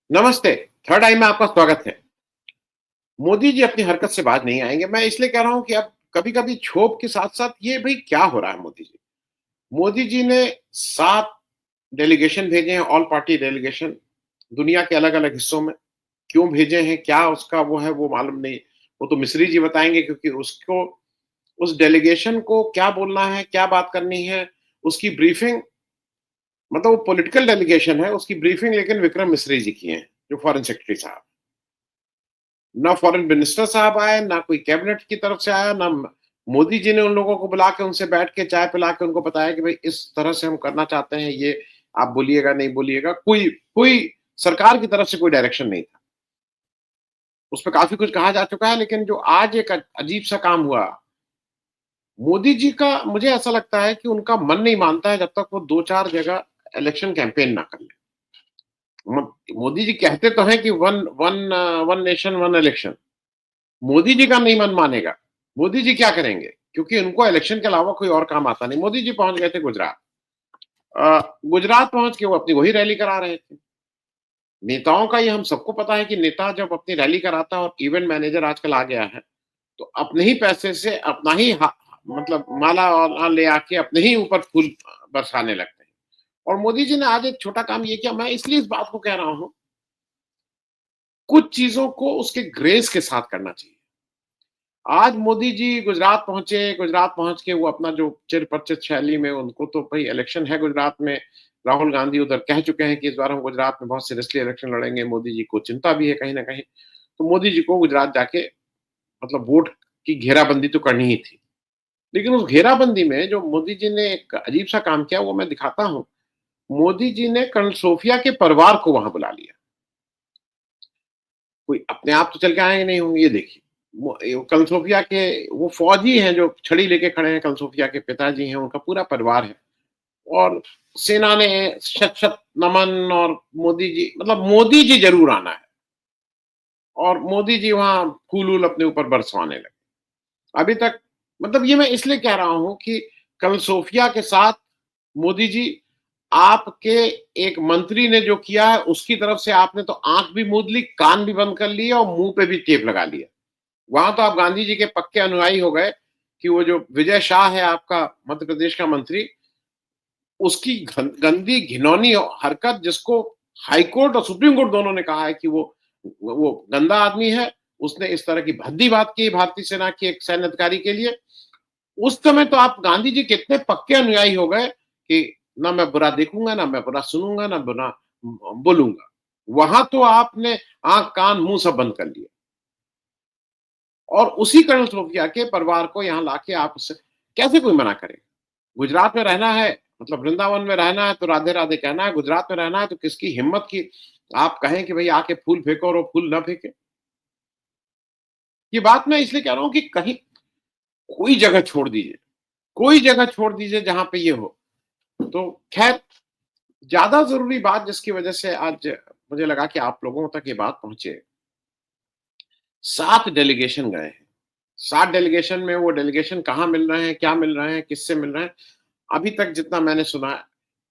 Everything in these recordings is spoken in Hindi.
नमस्ते, थर्ड आई में आपका स्वागत है। मोदी जी अपनी हरकत से बाज नहीं आएँगे। मैं इसलिए कह रहा हूँ कि अब कभी-कभी क्षोभ के साथ-साथ ये भई क्या हो रहा है मोदी जी? मोदी जी ने 7 डेलीगेशन भेजे हैं, ऑल पार्टी डेलीगेशन दुनिया के अलग-अलग हिस्सों में। क्यों भेजे हैं, क्या उसका वो है, वो मालूम नहीं। वो तो मिस्री जी बताएँगे क्योंकि उसको उस डेलीगेशन को क्या बोलना है, क्या बात करनी है, उसकी ब्रीफिंग मतलब वो पॉलिटिकल डेलीगेशन है, उसकी ब्रीफिंग लेकिन विक्रम मिस्री जी की हैं, जो फॉरेन सेक्रेटरी साहब। ना फॉरेन मिनिस्टर साहब आए, ना कोई कैबिनेट की तरफ से आया, ना मोदी जी ने उन लोगों को बुला के उनसे बैठ के चाय पिला के उनको बताया कि भाई इस तरह से हम करना चाहते हैं, ये आप बोलिएगा, नहीं बोलिएगा। कोई कोई सरकार की तरफ से कोई डायरेक्शन नहीं था। उसपे काफ़ी कुछ कहा जा चुका है, लेकिन जो आज एक अजीब-सा काम हुआ, मोदी जी का मुझे ऐसा लगता है कि उनका मन नहीं मानता है जब तक वो 2-4 जगह इलेक्शन कैंपेन ना कर लें। म मोदी जी कहते तो हैं कि one nation one election. Modi ji का नहीं मन मानेगा। मोदी जी क्या करेंगे? क्योंकि उनको इलेक्शन के अलावा कोई और काम आता नहीं। मोदी जी पहुँच गए थे गुजरात। गुजरात पहुँच के वो अपनी वही रैली करा रहे थे। नेताओं का ये हम सबको पता है कि नेता जब अपनी रैली कराता है और इवेंट मैनेजर आजकल आ गया है, तो अपने ही पैसे से अपना ही मतलब माला-वाला ले आके अपने ही ऊपर फूल बरसाने लगते हैं। और मोदी जी ने आज एक छोटा काम ये किया, मैं इसलिए इस बात को कह रहा हूँ, कुछ चीज़ों को उसके ग्रेस के साथ करना चाहिए। आज मोदी जी गुजरात पहुँचे, गुजरात पहुँच के वो अपना जो चिर-परिचित शैली में उनको तो भई इलेक्शन है गुजरात में, राहुल गांधी उधर कह चुके हैं कि इस बार हम गुजरात में बहुत सीरियसली इलेक्शन लड़ेंगे, मोदी जी को चिंता भी है कहीं न कहीं। तो मोदी जी को गुजरात जाके मतलब वोट की घेराबंदी तो करनी ही थी। लेकिन उस घेराबंदी में जो मोदी जी ने एक अजीब-सा काम किया वो मैं दिखाता हूँ। मोदी जी ने कर्नल सोफिया के परिवार को वहाँ बुला लिया। कोई अपने आप तो चल के आए नहीं होंगे, ये देखिए। कलसोफिया के वो फौजी हैं जो छड़ी लेके खड़े हैं, कलसोफिया के पिताजी हैं, उनका पूरा परिवार है। और सेना ने शत-शत नमन और मोदी जी मतलब मोदी जी ज़रूर आना है और मोदी जी वहाँ फूल-वूल अपने ऊपर बरसवाने लगे। अभी तक मतलब ये मैं इसलिए कह रहा हूँ कि कलसोफिया के साथ मोदी जी आपके एक मंत्री ने जो किया है उसकी तरफ से आपने तो आँख भी मूंद ली, कान भी बंद कर लिए और मुँह पे भी टेप लगा लिया। वहाँ तो आप गांधी जी के पक्के अनुयायी हो गए कि वो जो विजय शाह है आपका मध्य प्रदेश का मंत्री, उसकी गंदी घिनौनी हरकत जिसको हाई कोर्ट और सुप्रीम कोर्ट दोनों ने कहा है कि वो गंदा आदमी है। उसने इस तरह की भद्दी बात की भारतीय सेना के एक सैन्य अधिकारी के लिए। उस समय तो आप गांधी जी के इतने पक्के अनुयायी हो गए कि ना मैं बुरा देखूँगा, ना मैं बुरा सुनूँगा, ना बुरा बोलूँगा। वहाँ तो आपने आँख, कान, मुँह सब बंद कर लिया। और उसी कर्नल सोफिया के परिवार को यहाँ लाके आप उससे कैसे कोई मना करे? गुजरात में रहना है, मतलब वृंदावन में रहना है तो राधे-राधे कहना है, गुजरात में रहना है तो किसकी हिम्मत की आप कहें कि भई आके फूल फेंको और वो फूल ना फेंके? ये बात मैं इसलिए कह रहा हूँ कि कहीं कोई जगह छोड़ दीजिए जहाँ पे ये हो। तो ख़ैर ज़्यादा ज़रूरी बात जिसकी वजह से आज मुझे लगा कि आप लोगों तक ये बात पहुँचे, 7 डेलीगेशन गए हैं। 7 डेलीगेशन में वो डेलीगेशन कहाँ मिल रहे हैं, क्या मिल रहे हैं, किससे मिल रहे हैं, अभी तक जितना मैंने सुना है,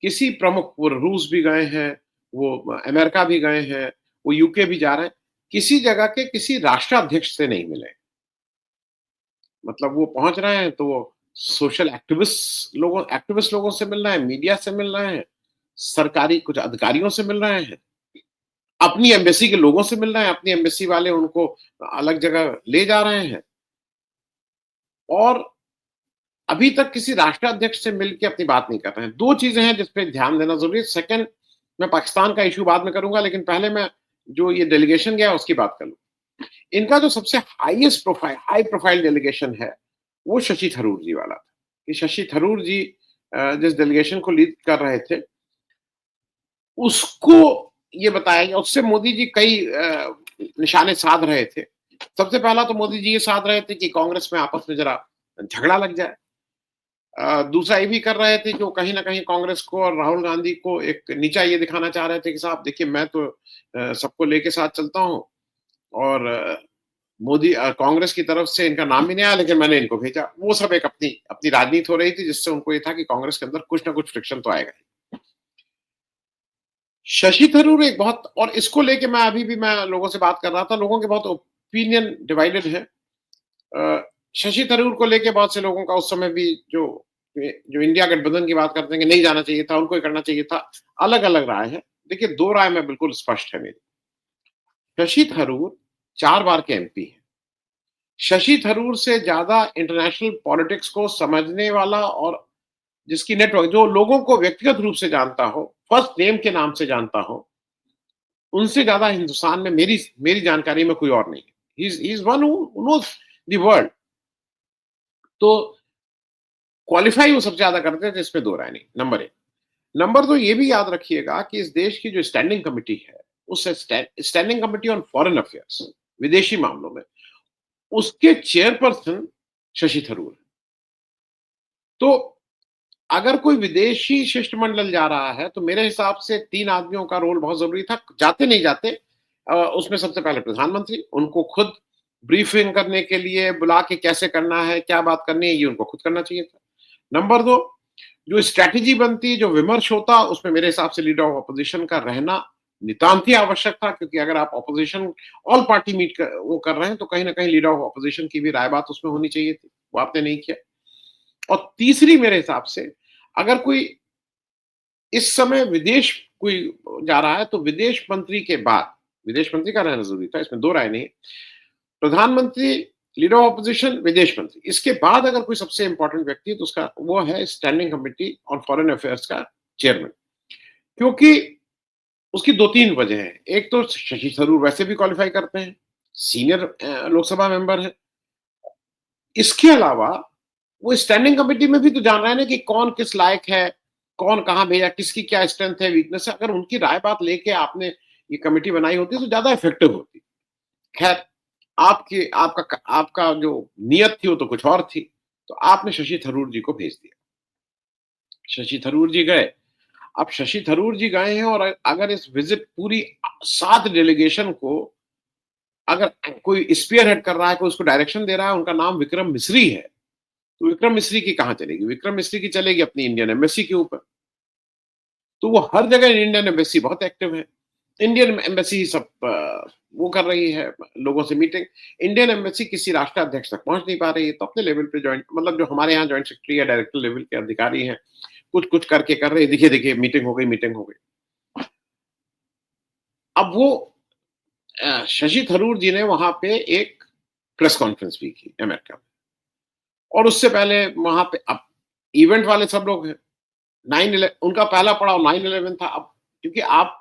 किसी प्रमुख वो रूस भी गए हैं, वो अमेरिका भी गए हैं, वो यूके भी जा रहे हैं, किसी जगह के किसी राष्ट्राध्यक्ष से नहीं मिले। मतलब वो पहुँच रहे हैं तो वो सोशल एक्टिविस्ट लोगों से मिल रहे हैं, मीडिया से मिल रहे हैं, सरकारी कुछ अधिकारियों से मिल रहे हैं, अपनी एम्बेसी के लोगों से मिल रहे हैं, अपनी एम्बेसी वाले उनको अलग जगह ले जा रहे हैं और अभी तक किसी राष्ट्राध्यक्ष से मिलके अपनी बात नहीं कर रहे हैं। 2 चीज़ें हैं जिस पे ध्यान देना ज़रूरी है। सेकंड मैं पाकिस्तान का इश्यू बाद में करूँगा, लेकिन पहले मैं जो ये डेलीगेशन गया उसकी बात कर लूँ। इनका जो सबसे हाई प्रोफाइल डेलीगेशन है, वो शशि थरूर जी वाला था। कि शशि थरूर जी जिस डेलीगेशन को लीड कर रहे थे, उसको ये बताया गया उससे मोदी जी कई निशाने साध रहे थे। सबसे पहला तो मोदी जी ये साध रहे थे कि कांग्रेस में आपस में ज़रा झगड़ा लग जाए। दूसरा ये भी कर रहे थे कि वो कहीं न कहीं कांग्रेस को और राहुल गांधी को एक नीचा ये दिखाना चाह रहे थे कि साहब देखिए मैं तो सबको लेके साथ चलता हूँ और कांग्रेस की तरफ से इनका नाम भी नहीं आया लेकिन मैंने इनको भेजा। वो सब एक अपनी अपनी राजनीति हो रही थी जिससे उनको ये था कि कांग्रेस के अंदर कुछ ना कुछ फ्रिक्शन तो आएगा ही। शशि थरूर एक बहुत, और इसको लेके मैं अभी भी मैं लोगों से बात कर रहा था, लोगों के बहुत ओपिनियन डिवाइडेड है। शशि थरूर को लेके बहुत से लोगों का उस समय भी जो इंडिया गठबंधन की बात करते हैं कि नहीं जाना चाहिए था, उनको ही करना चाहिए था, अलग-अलग राय है। देखिए 2 राय में बिल्कुल स्पष्ट है मेरी। शशि थरूर 4 बार के एमपी हैं। शशि थरूर से ज़्यादा इंटरनेशनल पॉलिटिक्स को समझने वाला और जिसकी नेटवर्क, जो लोगों को व्यक्तिगत रूप से जानता हो, फर्स्ट नेम के नाम से जानता हो, उनसे ज़्यादा हिंदुस्तान में मेरी मेरी जानकारी में कोई और नहीं है। He is one who nose the world. तो क्वालिफ़ाई वो सबसे ज़्यादा करते थे, इसमें 2 राय नहीं, नंबर 1। नंबर 2, ये भी याद रखिएगा कि इस देश की जो स्टैंडिंग कमिटी है, उस standing committee on foreign affairs, विदेशी मामलों में, उसके चेयरपर्सन शशि थरूर हैं। तो अगर कोई विदेशी शिष्टमंडल जा रहा है, तो मेरे हिसाब से 3 आदमियों का रोल बहुत ज़रूरी था। जाते नहीं जाते, उसमें सबसे पहले प्रधानमंत्री, उनको खुद ब्रीफिंग करने के लिए बुला के कैसे करना है, क्या बात करनी है, ये उनको खुद करना चाहिए था। नंबर 2, जो स्ट्रैटेजी बनती, जो विमर्श होता, उसमें मेरे हिसाब से लीडर ऑफ अपोज़िशन का रहना नितांत ही आवश्यक था, क्योंकि अगर आप अपोज़िशन ऑल पार्टी मीट वो कर रहे हैं, तो कहीं न कहीं लीडर ऑफ अपोज़िशन की भी राय बात उसमें होनी चाहिए थी। वो आपने नहीं किया। और तीसरी मेरे हिसाब से, अगर कोई इस समय विदेश कोई जा रहा है, तो विदेश मंत्री के बाद, विदेश मंत्री का रहना ज़रूरी था, इसमें 2 राय नहीं है। प्रधानमंत्री, लीडर ऑफ अपोज़िशन, विदेश मंत्री, इसके बाद अगर कोई सबसे इम्पोर्टेंट व्यक्ति है, तो उसका वो है standing committee on foreign affairs का चेयरमैन। क्योंकि उसकी 2-3 वजह हैं। एक तो शशि थरूर वैसे भी क्वालिफ़ाई करते हैं, सीनियर लोकसभा मेंबर हैं। इसके अलावा वो स्टैंडिंग कमिटी में भी तो जान रहे हैं ना कि कौन किस लायक है, कौन कहाँ भेजा, किसकी क्या स्ट्रेंथ है, वीकनेस है। अगर उनकी राय बात लेके आपने ये कमिटी बनाई होती तो ज़्यादा इफेक्टिव होती। खैर, आपकी आपका आपका जो नियत थी वो तो कुछ और थी। तो आपने शशि थरूर जी को भेज दिया। शशि थरूर जी गए। अब शशि थरूर जी गए हैं, और अगर इस विज़िट पूरी 7 डेलीगेशन को अगर कोई स्पीयर हेड कर रहा है, कोई उसको डायरेक्शन दे रहा है, उनका नाम विक्रम मिस्री है। तो विक्रम मिस्री की कहाँ चलेगी? विक्रम मिस्री की चलेगी अपनी इंडियन एम्बेसी के ऊपर। तो वो हर जगह इंडियन एम्बेसी बहुत एक्टिव है। इंडियन एम्बेसी सब वो कर रही है लोगों से मीटिंग। इंडियन एम्बेसी किसी राष्ट्राध्यक्ष तक पहुँच नहीं पा रही है, तो अपने लेवल पे जॉइंट, मतलब जो हमारे यहाँ जॉइंट सेक्रेटरी या डायरेक्टर लेवल के अधिकारी हैं, कुछ-कुछ करके कर रहे हैं, देखिए-देखिए मीटिंग हो गई, मीटिंग हो गई। अब वो शशि थरूर जी ने वहाँ पे एक प्रेस कॉन्फ्रेंस भी की अमेरिका में, और उससे पहले वहाँ पे अब इवेंट वाले सब लोग हैं। 9/11 उनका पहला पड़ाव 9/11 था। अब क्योंकि आप,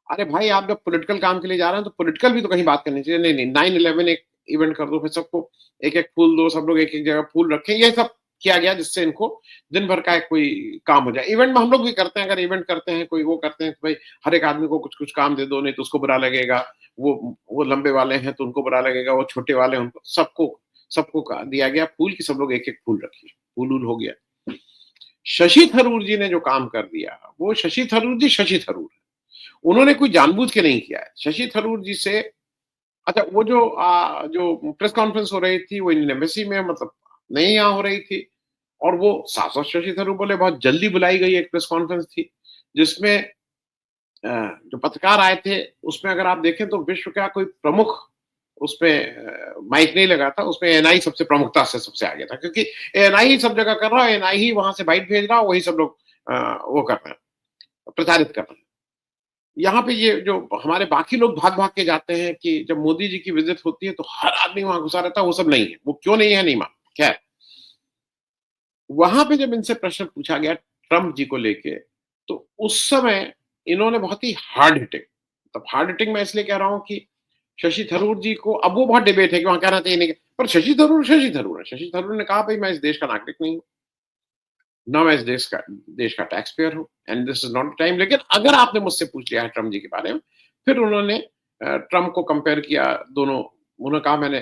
अरे भाई, आप जब पॉलिटिकल काम के लिए जा रहे हैं, तो पॉलिटिकल भी तो कहीं बात करनी चाहिए। नहीं, नहीं, 9/11 एक इवेंट कर दो, फिर सबको एक-एक फूल दो, सब लोग एक-एक जगह फूल रखें, ये सब किया गया जिससे इनको दिन भर का एक कोई काम हो जाए। इवेंट में हम लोग भी करते हैं, अगर इवेंट करते हैं, कोई वो करते हैं, तो भाई हर एक आदमी को कुछ-कुछ काम दे दो, नहीं तो उसको बुरा लगेगा। वो लंबे वाले हैं तो उनको बुरा लगेगा, वो छोटे वाले हैं उनको, सबको सबको दिया गया फूल कि सब लोग एक-एक फूल रखिए। फूल-वूल हो गया। शशि थरूर जी ने जो काम कर दिया, वो शशि थरूर जी शशि थरूर हैं। उन्होंने कोई जानबूझ के नहीं किया है। शशि थरूर जी से, अच्छा, वो जो प्रेस कॉन्फ्रेंस हो रही थी, वो इंडियन एम्बेसी में, मतलब नहीं यहाँ हो रही थी, और वो साफ-साफ शशि थरूर बोले, बहुत जल्दी बुलाई गई एक प्रेस कॉन्फ्रेंस थी, जिसमें जो पत्रकार आए थे, उसमें अगर आप देखें तो विश्व का कोई प्रमुख उसपे माइक नहीं लगा था, उसमें एएनआई सबसे प्रमुखता से सबसे आगे था, क्योंकि एएनआई ही सब जगह कर रहा है, एएनआई ही वहाँ से बाइट भेज रहा है, वही सब लोग वो कर रहे हैं, प्रचारित कर रहे हैं। यहाँ पे ये जो हमारे बाकी लोग भाग-भाग के जाते हैं कि जब मोदी जी की विज़िट होती है, तो हर आदमी वहाँ घुसा रहता है, वो सब नहीं है। वो क्यों नहीं है, नहीं मालूम। खैर, वहाँ पे जब इनसे प्रश्न पूछा गया ट्रम्प जी को लेके, तो उस समय इन्होंने बहुत ही हार्ड हिटिंग, मतलब हार्ड हिटिंग मैं इसलिए कह रहा हूँ कि शशि थरूर जी को, अब वो बहुत डिबेट है कि वहाँ कहना चाहिए नहीं, पर शशि थरूर है। शशि थरूर ने कहा, भई मैं इस देश का नागरिक नहीं हूँ, ना मैं इस देश का टैक्स पेयर हूँ, and this is not time. लेकिन अगर आपने मुझसे पूछ लिया है ट्रम्प जी के बारे में, फिर उन्होंने ट्रम्प को कंपेयर किया दोनों। उन्होंने कहा, मैंने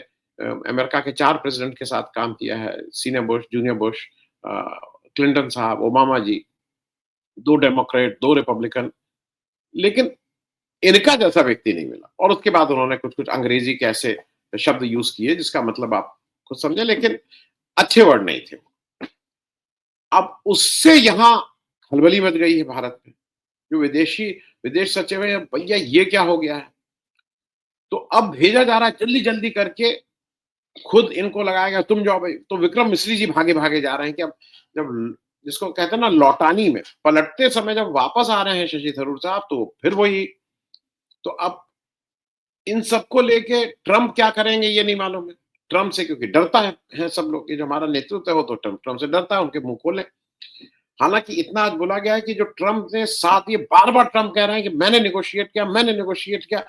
अमेरिका के 4 प्रेसिडेंट के साथ काम किया है, सीनियर बुश, जूनियर बुश, अ, क्लिंटन साहब, ओबामा जी, 2 डेमोक्रेट, 2 रिपब्लिकन, लेकिन इनका जैसा व्यक्ति नहीं मिला। और उसके बाद उन्होंने कुछ-कुछ अंग्रेजी के ऐसे शब्द यूज़ किए जिसका मतलब आप खुद समझें, लेकिन अच्छे वर्ड नहीं थे। अब उससे यहाँ खलबली मच गई है भारत में। जो विदेशी विदेश सचिव है, भैया ये क्या हो गया है? तो अब भेजा जा रहा है जल्दी-जल्दी करके, खुद इनको लगाया गया, तुम जाओ भाई। तो विक्रम मिश्री जी भागे-भागे जा रहे हैं कि अब जब जिसको कहते हैं ना लौटानी में, पलटते समय जब वापस आ रहे हैं शशि थरूर साहब, तो फिर वही। तो अब इन सबको लेके ट्रम्प क्या करेंगे ये नहीं मालूम है। ट्रम्प से क्योंकि डरता है सब लोग, ये जो हमारा नेतृत्व है वो तो ट्रम्प ट्रम्प से डरता है, उनके मुँह खोले। हालाँकि इतना आज बोला गया है कि जो ट्रम्प ने साथ, ये बार-बार ट्रम्प कह रहे हैं कि मैंने नेगोशिएट किया।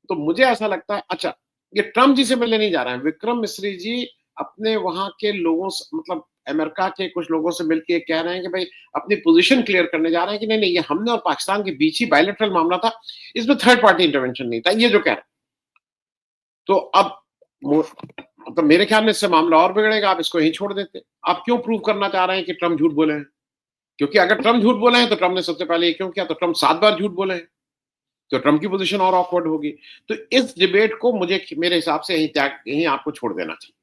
तो मुझे ऐसा लगता है, अच्छा, ये ट्रम्प जी से मिलने नहीं जा रहे हैं, विक्रम मिश्री जी अपने वहाँ के लोगों से, मतलब अमेरिका के कुछ लोगों से मिलके कह रहे हैं कि भई अपनी पोज़ीशन क्लियर करने जा रहे हैं कि नहीं, नहीं, ये हमने और पाकिस्तान के बीच ही बायलैटरल मामला था, इसमें थर्ड पार्टी इंटरवेंशन नहीं था, ये जो कह रहे हैं। तो अब मो मतलब मेरे ख्याल में इससे मामला और बिगड़ेगा, आप इसको यहीं छोड़ देते। आप क्यों प्रूव करना चाह रहे हैं कि ट्रम्प झूठ बोले हैं? क्योंकि अगर ट्रम्प झूठ बोले हैं, तो ट्रम्प ने सबसे पहले ये क्यों किया? तो ट्रम्प 7 बार झूठ बोले हैं, तो ट्रम्प की पोज़ीशन और ऑकवर्ड होगी। तो इस डिबेट को मेरे हिसाब से यहीं आपको छोड़ देना चाहिए।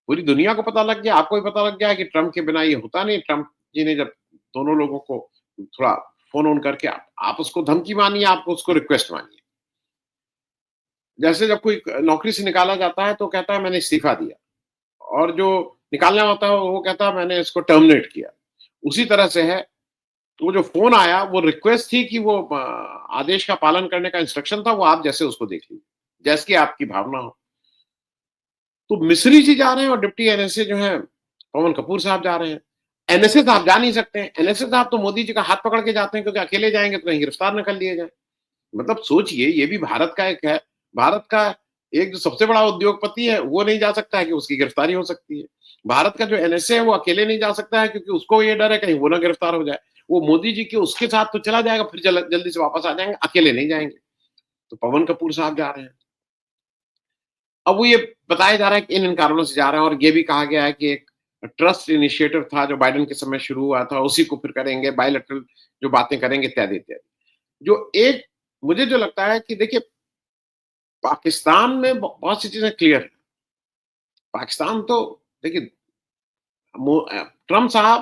पूरी दुनिया को पता लग गया, आपको भी पता लग गया है कि ट्रम्प के बिना ये होता नहीं। ट्रम्प जी ने जब दोनों लोगों को थोड़ा फ़ोन ऑन करके, आप उसको धमकी मानिए, आप उसको रिक्वेस्ट मानिए। जैसे जब कोई नौकरी से निकाला जाता है तो कहता है मैंने इस्तीफ़ा दिया, और जो निकालना होता है वो कहता है मैंने इसको टर्मिनेट किया। उसी तरह से है, वो जो फ़ोन आया वो रिक्वेस्ट थी कि वो आदेश का पालन करने का इंस्ट्रक्शन था, वो आप जैसे उसको देख लीजिए, जैसी आपकी भावना हो। तो मिस्री जी जा रहे हैं और डिप्टी एनएसए जो हैं, पवन कपूर साहब जा रहे हैं। एनएसए साहब जा नहीं सकते हैं, एनएसए साहब तो मोदी जी का हाथ पकड़ के जाते हैं, क्योंकि अकेले जाएँगे तो कहीं गिरफ्तार न कर लिए जाएँ। मतलब सोचिए, ये भी भारत का एक है, भारत का एक जो सबसे बड़ा उद्योगपति है, वो नहीं जा सकता है कि उसकी गिरफ्तारी हो सकती है। भारत का जो एनएसए है वो अकेले नहीं जा सकता है, क्योंकि उसको ये डर है कहीं वो ना गिरफ्तार हो जाए। वो मोदी जी के उसके साथ तो चला जाएगा, फिर जल्दी से वापस आ जाएँगे, अकेले नहीं जाएँगे। तो पवन कपूर साहब जा रहे हैं। अब वो ये बताया जा रहा है कि इन कारणों से जा रहे हैं, और ये भी कहा गया है कि एक ट्रस्ट इनिशिएटिव था जो बाइडेन के समय शुरू हुआ था, उसी को फिर करेंगे, बायलैटरल जो बातें करेंगे इत्यादि-इत्यादि। जो एक मुझे जो लगता है कि देखिए, पाकिस्तान में बहुत सी चीज़ें क्लियर हैं। पाकिस्तान तो देखिए, ट्रम्प साहब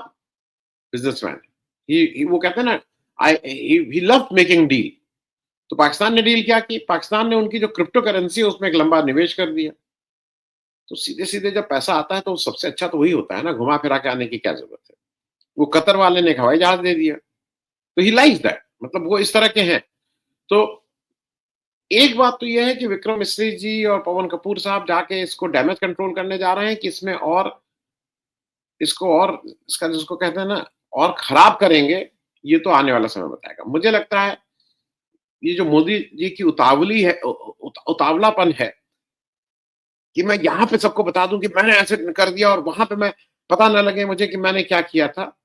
बिज़नेसमैन, ही वो कहते हैं ना, आई ही लव्ड मेकिंग डील। तो पाकिस्तान ने डील क्या की? पाकिस्तान ने उनकी जो क्रिप्टो करेंसी है उसमें एक लंबा निवेश कर दिया। तो सीधे-सीधे जब पैसा आता है तो सबसे अच्छा तो वही होता है ना, घुमा-फिरा के आने की क्या ज़रूरत है? वो कतर वाले ने एक हवाई जहाज़ दे दिया। तो ही लाइक्स दैट, मतलब वो इस तरह के हैं। तो एक बात तो ये है कि विक्रम मिश्री जी और पवन कपूर साहब जाके इसको डैमेज कंट्रोल करने जा रहे हैं कि इसमें और इसको और इसका जिसको कहते हैं ना, और खराब करेंगे, ये तो आने वाला समय बताएगा। मुझे लगता है ये जो मोदी जी की उतावली है, उतावलापन है कि मैं यहाँ पे सबको बता दूँ कि मैंने ऐसे कर दिया, और वहाँ पे मैं पता ना लगे मुझे कि मैंने क्या किया था,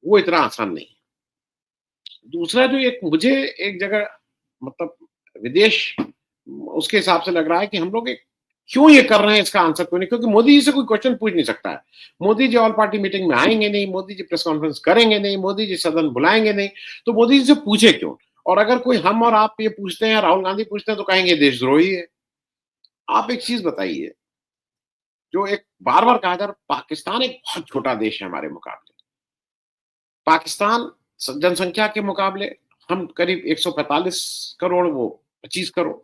वो इतना आसान नहीं है। दूसरा जो एक मुझे एक जगह, मतलब विदेश, उसके हिसाब से लग रहा है कि हम लोग एक क्यों ये कर रहे हैं, इसका आंसर क्यों नहीं, क्योंकि मोदी जी से कोई क्वेश्चन पूछ नहीं सकता है। Modi ji all party meeting में आएँगे नहीं, मोदी जी प्रेस कॉन्फ्रेंस करेंगे नहीं, मोदी जी सदन बुलाएँगे नहीं, तो मोदी जी से पूछे क्यों? और अगर कोई हम और आप ये पूछते हैं, राहुल गांधी पूछते हैं, तो कहेंगे देशद्रोही है। आप एक चीज़ बताइए, जो एक बार-बार कहा जा रहा है, पाकिस्तान एक बहुत छोटा देश है हमारे मुकाबले। पाकिस्तान जनसंख्या के मुकाबले हम करीब 145 करोड़, वो 25 करोड़।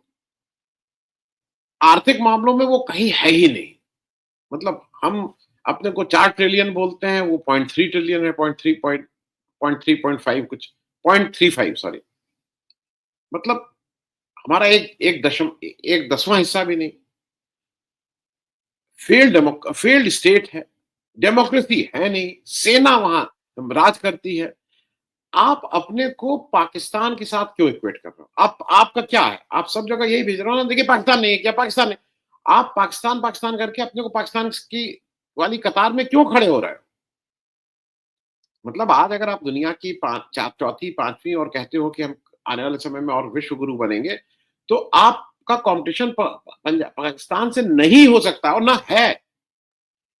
आर्थिक मामलों में वो कहीं है ही नहीं। मतलब हम अपने को 4 ट्रिलियन बोलते हैं, वो 0.3 ट्रिलियन है, 0.3 कुछ, 0.35 सॉरी। मतलब हमारा एक 10वां हिस्सा भी नहीं। फेल्ड स्टेट है, डेमोक्रेसी है नहीं, सेना वहाँ राज करती है। आप अपने को पाकिस्तान के साथ क्यों इक्वेट कर रहे हो? आपका क्या है? आप सब जगह यही भेज रहे हो ना, देखिए पाकिस्तान नहीं है क्या, पाकिस्तान है। आप पाकिस्तान, पाकिस्तान करके अपने को पाकिस्तान की वाली कतार में क्यों खड़े हो रहे हो? मतलब आज अगर आप दुनिया की चौथी, 5वीं और कहते हो कि हम आने वाले समय में और विश्व गुरु बनेंगे, तो आपका कॉम्पिटिशन पाकिस्तान से नहीं हो सकता, और ना है।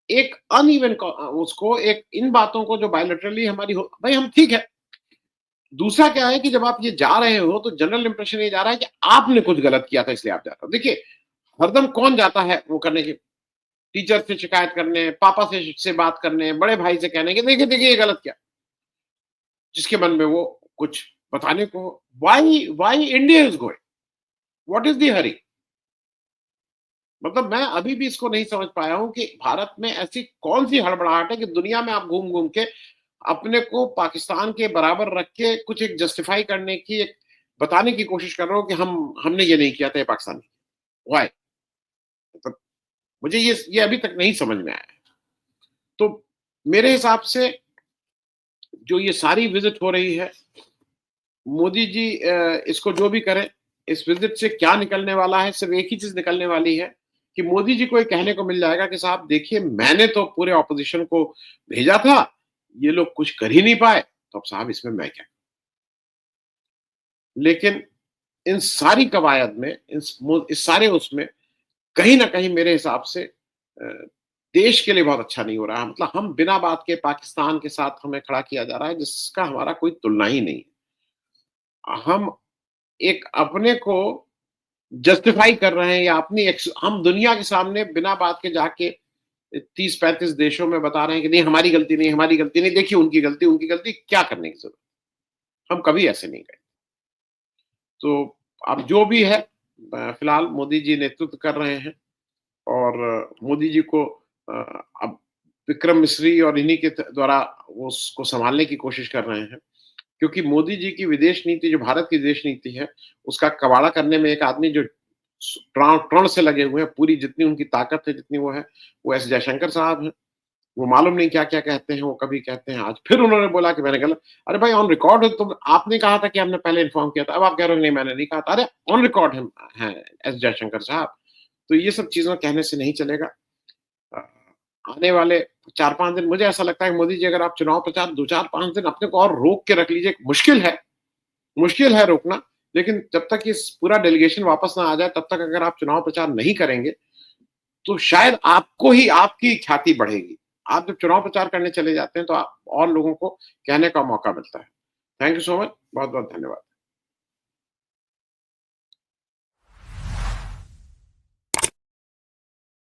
एक अनइवन उसको एक इन बातों को जो बायलैटरली हमारी हो, भाई हम ठीक है। दूसरा क्या है कि जब आप ये जा रहे हो तो जनरल इंप्रेशन ये जा रहा है कि आपने कुछ गलत किया था इसलिए आप जा रहे हो। देखिए, हरदम कौन जाता है वो करने की, टीचर से शिकायत करने, पापा से बात करने, बड़े भाई से कहने कि देखिए, देखिए ये गलत किया। जिसके मन में वो कुछ बताने को। Why why India is going? What is the hurry? मतलब मैं अभी भी इसको नहीं समझ पाया हूँ कि भारत में ऐसी कौन-सी हड़बड़ाहट है कि दुनिया में आप घूम-घूम के अपने को पाकिस्तान के बराबर रख के कुछ एक जस्टिफाई करने की, एक बताने की कोशिश कर रहे हो कि हमने ये नहीं किया था, ये पाकिस्तान ने। व्हाई? मतलब मुझे ये अभी तक नहीं समझ में आया है। तो मेरे हिसाब से जो ये सारी विज़िट हो रही है, मोदी जी इसको जो भी करें, इस विज़िट से क्या निकलने वाला है, सिर्फ़ एक ही चीज़ निकलने वाली है कि मोदी जी को ये कहने को मिल जाएगा कि साहब देखिए, मैंने तो पूरे ऑपोज़िशन को भेजा था, ये लोग कुछ कर ही नहीं पाए, तो अब साहब इसमें मैं क्या? लेकिन इन सारी कवायद में, इस सारे उसमें कहीं न कहीं मेरे हिसाब से देश के लिए बहुत अच्छा नहीं हो रहा है। मतलब हम बिना बात के पाकिस्तान के साथ हमें खड़ा किया जा रहा है, जिसका हमारा कोई तुलना ही नहीं है। हम एक अपने को जस्टिफाई कर रहे हैं या अपनी हम दुनिया के सामने बिना बात के जाके 30-35 देशों में बता रहे हैं कि नहीं हमारी गलती नहीं, हमारी गलती नहीं, देखिए उनकी गलती, क्या करने की ज़रूरत है? हम कभी ऐसे नहीं गए। तो अब जो भी है फिलहाल मोदी जी नेतृत्व कर रहे हैं और मोदी जी को अ, अब विक्रम मिस्री और इन्हीं के द्वारा वो उसको सँभालने की कोशिश कर रहे हैं। क्योंकि मोदी जी की विदेश नीति, जो भारत की विदेश नीति है, उसका कबाड़ा करने में एक आदमी जो प्राण प्रण से लगे हुए हैं, पूरी जितनी उनकी ताकत है, जितनी वो है, वो एस जयशंकर साहब हैं। वो मालूम नहीं क्या-क्या कहते हैं, वो कभी कहते हैं, आज फिर उन्होंने बोला कि मैंने गलत। अरे भाई, ऑन रिकॉर्ड है, तुम आपने कहा था कि हमने पहले इन्फॉर्म किया था, अब आप कह रहे हो नहीं मैंने नहीं कहा था। अरे ऑन रिकॉर्ड हैं एस जयशंकर साहब। तो ये सब चीज़ें कहने से नहीं चलेगा। अ, आने वाले 4-5 दिन मुझे ऐसा लगता है कि मोदी जी, अगर आप चुनाव प्रचार 2, 4, 5 दिन अपने को और रोक के रख लीजिए, मुश्किल है रोकना, लेकिन जब तक इस पूरा डेलीगेशन वापस ना आ जाए, तब तक अगर आप चुनाव प्रचार नहीं करेंगे, तो शायद आपको ही आपकी ख्याति बढ़ेगी। आप जब चुनाव प्रचार करने चले जाते हैं, तो आप और लोगों को कहने का मौका मिलता है। Thank you so much. बहुत-बहुत धन्यवाद।